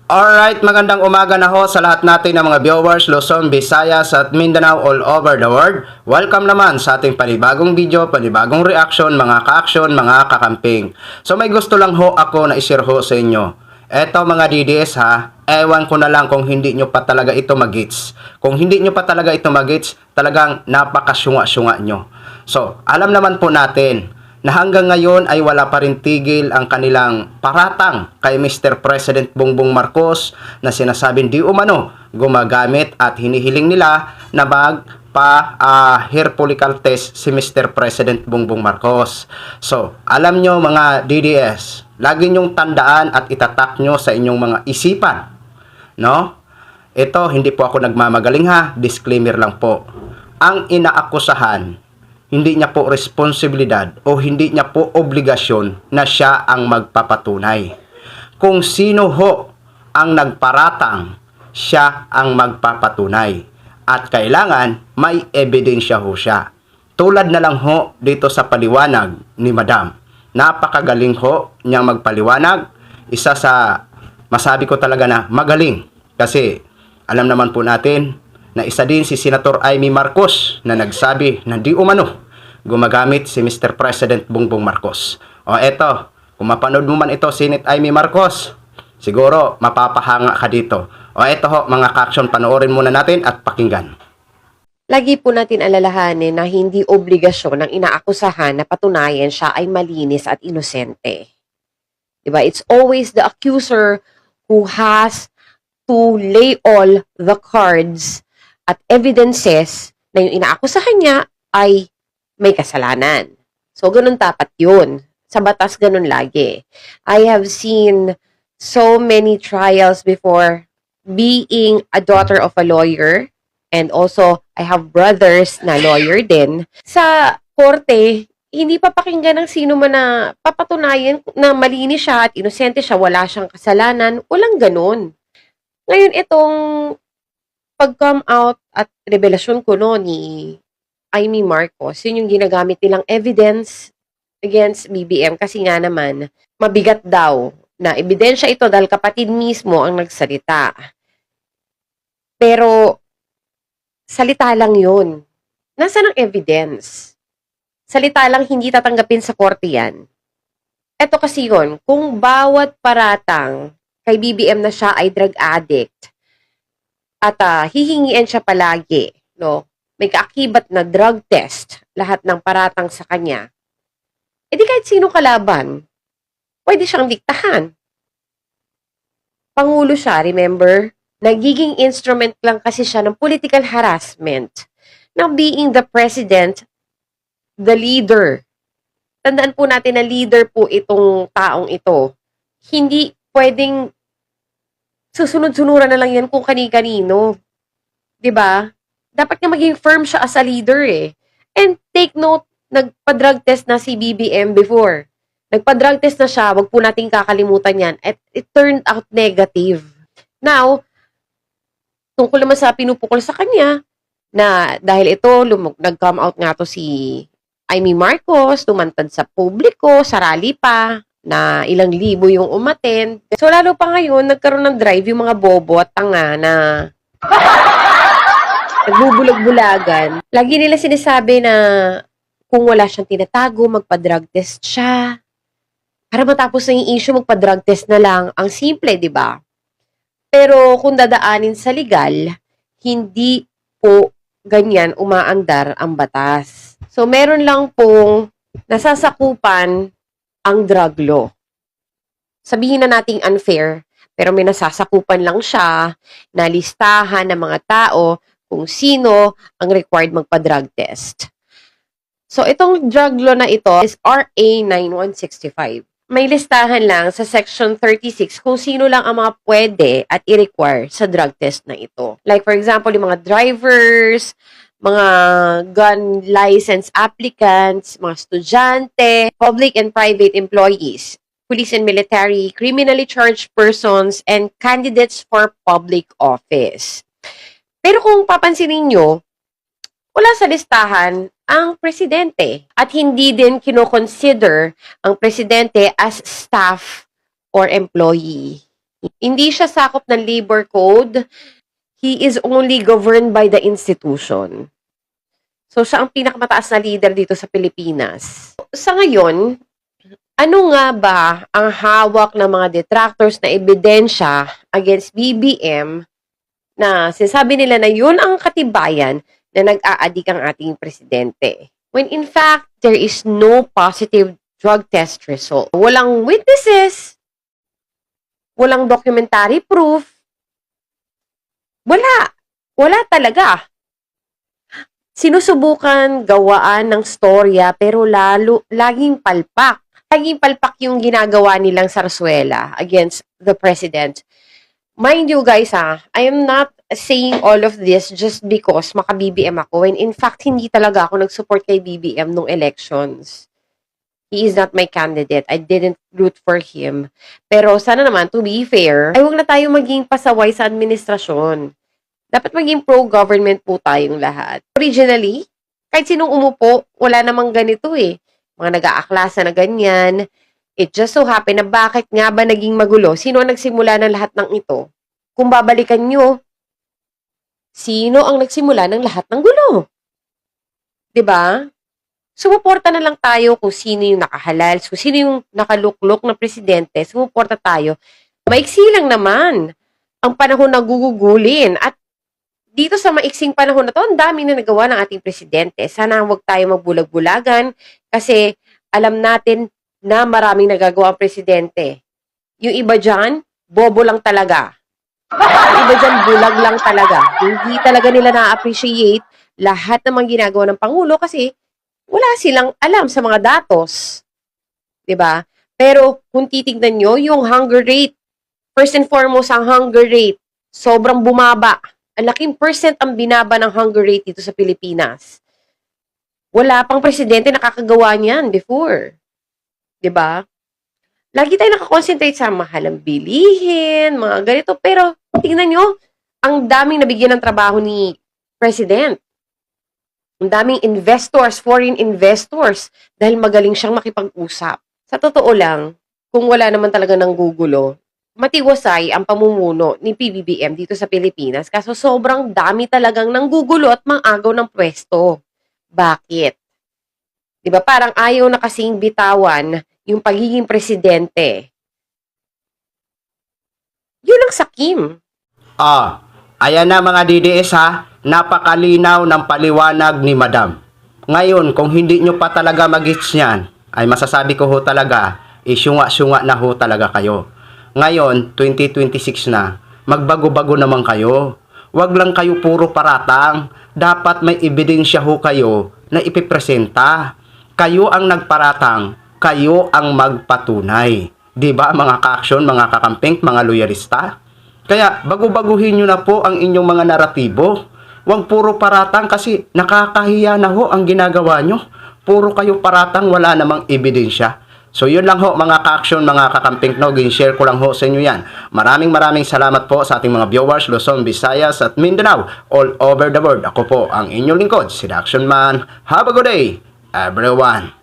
Alright, magandang umaga na ho sa lahat natin ng mga viewers, Luzon, Visayas at Mindanao all over the world. Welcome naman sa ating panibagong video, panibagong reaction, mga ka-action, mga kakamping. So may gusto lang ho ako na i-share ho sa inyo. Eto mga DDS ha, ewan ko na lang kung hindi nyo pa talaga ito magits. Kung hindi nyo pa talaga ito magits, talagang napakasyunga-syunga nyo. So, alam naman po natin na hanggang ngayon ay wala pa rin tigil ang kanilang paratang kay Mr. President Bongbong Marcos na sinasabing di umano gumagamit at hinihiling nila na hair follicle test si Mr. President Bongbong Marcos. So, alam nyo mga DDS, lagi nyong tandaan at itatak nyo sa inyong mga isipan, no? Ito, hindi po ako nagmamagaling ha, disclaimer lang po. Ang inaakusahan, hindi niya po responsibilidad o hindi niya po obligasyon na siya ang magpapatunay. Kung sino ho ang nagparatang, siya ang magpapatunay. At kailangan may ebidensya ho siya. Tulad na lang ho dito sa paliwanag ni Madam. Napakagaling ho niyang magpaliwanag. Isa sa masabi ko talaga na magaling. Kasi alam naman po natin na isa din si Senator Amy Marcos na nagsabi na di umano gumagamit si Mr. President Bongbong Marcos. O eto, kung mapanood mo man ito, Senate Amy Marcos, siguro mapapahanga ka dito. O eto ho, mga ka-action, panoorin muna natin at pakinggan. Lagi po natin alalahanin na hindi obligasyon ng inaakusahan na patunayan siya ay malinis at inosente. Diba? It's always the accuser who has to lay all the cards at evidences na yung inaakusahan niya ay may kasalanan. So, ganun dapat yun. Sa batas, ganun lagi. I have seen so many trials before being a daughter of a lawyer and also I have brothers na lawyer din. Sa korte, hindi papakinggan ng sino man na papatunayan na malinis siya at inosente siya, wala siyang kasalanan. Walang ganun. Ngayon, itong pag-come out at revelasyon ko no, ni Amy Marcos, yun yung ginagamit nilang evidence against BBM kasi nga naman, mabigat daw na ebidensya ito dahil kapatid mismo ang nagsalita. Pero, salita lang yun. Nasaan ang evidence? Salita lang, hindi tatanggapin sa korte yan. Ito kasi yun, kung bawat paratang kay BBM na siya ay drug addict at hihingian siya palagi, no? May kaakibat na drug test, lahat ng paratang sa kanya, edi kahit sino kalaban, pwede siyang diktahan. Pangulo siya, remember? Nagiging instrument lang kasi siya ng political harassment ng being the president, the leader. Tandaan po natin na leader po itong taong ito. Hindi pwedeng susunod-sunuran na lang yan kung kani-kanino. 'Di ba? Dapat nga maging firm siya as a leader eh. And take note, nagpa-drug test na si BBM before. Nagpa-drug test na siya, wag po nating kakalimutan yan. At it turned out negative. Now, tungkol naman sa pinupukol sa kanya, na dahil ito, nag-come out nga to si Amy Marcos, tumantad sa publiko, sa rally pa, na ilang libo yung umattend. So, lalo pa ngayon, nagkaroon ng drive yung mga bobo at tanga na nagbubulag-bulagan. Lagi nila sinasabi na kung wala siyang tinatago, magpa-drug test siya. Para matapos na yung issue, magpa-drug test na lang. Ang simple, di ba? Pero kung dadaanin sa legal, hindi po ganyan umaandar ang batas. So, meron lang pong nasasakupan ang drug law. Sabihin na nating unfair, pero may nasasakupan lang siya na listahan ng mga tao kung sino ang required magpa-drug test. So, itong drug law na ito is RA 9165. May listahan lang sa Section 36 kung sino lang ang mga pwede at i-require sa drug test na ito. Like, for example, yung mga drivers, mga gun license applicants, mga estudyante, public and private employees, police and military, criminally charged persons, and candidates for public office. Pero kung papansinin nyo, wala sa listahan ang presidente at hindi din kino-consider ang presidente as staff or employee. Hindi siya sakop ng labor code. He is only governed by the institution. So, siya ang pinakamataas na leader dito sa Pilipinas. Sa ngayon, ano nga ba ang hawak ng mga detractors na ebidensya against BBM na sinasabi nila na yun ang katibayan na nag-aadik ang ating presidente? When in fact, there is no positive drug test result. Walang witnesses, walang documentary proof, wala talaga. Sinusubukan gawaan ng storya pero laging palpak. Laging palpak yung ginagawa nilang sarsuela against the president. Mind you guys I am not saying all of this just because maka-BBM ako when in fact hindi talaga ako nag-support kay BBM nung elections. He is not my candidate. I didn't root for him. Pero sana naman, to be fair, ay huwag na tayo maging pasaway sa administrasyon. Dapat maging pro-government po tayong lahat. Originally, kahit sinong umupo, wala namang ganito Mga nag-aaklasa na ganyan. It just so happen na bakit nga ba naging magulo? Sino ang nagsimula ng lahat ng ito? Kung babalikan nyo, sino ang nagsimula ng lahat ng gulo? 'Di ba? Sumuporta na lang tayo kung sino yung nakahalal, kung sino yung nakaluklok na presidente, sumuporta tayo. Maiksi lang naman ang panahon na gugugulin. At dito sa maiksing panahon na to, ang dami na nagawa ng ating presidente. Sana huwag tayo magbulag-bulagan kasi alam natin na maraming nagagawa ang presidente. Yung iba dyan, bobo lang talaga. Yung iba dyan, bulag lang talaga. Hindi talaga nila na-appreciate lahat ng mga ginagawa ng Pangulo kasi wala silang alam sa mga datos. 'Di ba? Pero kung titignan nyo, yung hunger rate, first and foremost, ang hunger rate, sobrang bumaba. Ang laking percent ang binaba ng hunger rate dito sa Pilipinas. Wala pang presidente nakakagawa niyan before. 'Di ba? Lagi tayo nakakonsentrate sa mahalang bilihin, mga ganito. Pero tingnan nyo, ang daming nabigyan ng trabaho ni President. Ang daming investors, foreign investors, dahil magaling siyang makipag-usap. Sa totoo lang, kung wala naman talaga ng gugulo, matiwasay ang pamumuno ni PBBM dito sa Pilipinas. Kaso sobrang dami talagang nanggugulo at mangagaw ng pwesto. Bakit? Diba parang ayaw na kasing bitawan yung pagiging presidente. Yun ang sakim. Ayan na mga DDS napakalinaw ng paliwanag ni Madam. Ngayon, kung hindi nyo pa talaga mag-gets niyan, ay masasabi ko ho talaga, isyunga-syunga na ho talaga kayo. Ngayon, 2026 na, magbago-bago naman kayo. Huwag lang kayo puro paratang. Dapat may ebidensya ho kayo na ipipresenta. Kayo ang nagparatang, kayo ang magpatunay. Diba mga ka-action, mga kakamping, mga loyalista? Kaya bago-baguhin nyo na po ang inyong mga naratibo. Huwag puro paratang kasi nakakahiya na ho ang ginagawa nyo. Puro kayo paratang, wala namang ebidensya. So yun lang ho mga ka-action, mga kakamping no, share ko lang ho sa inyo yan. Maraming salamat po sa ating mga viewers, Luzon, Visayas at Mindanao, all over the world. Ako po ang inyong lingkod, si The Action Man. Have a good day, everyone.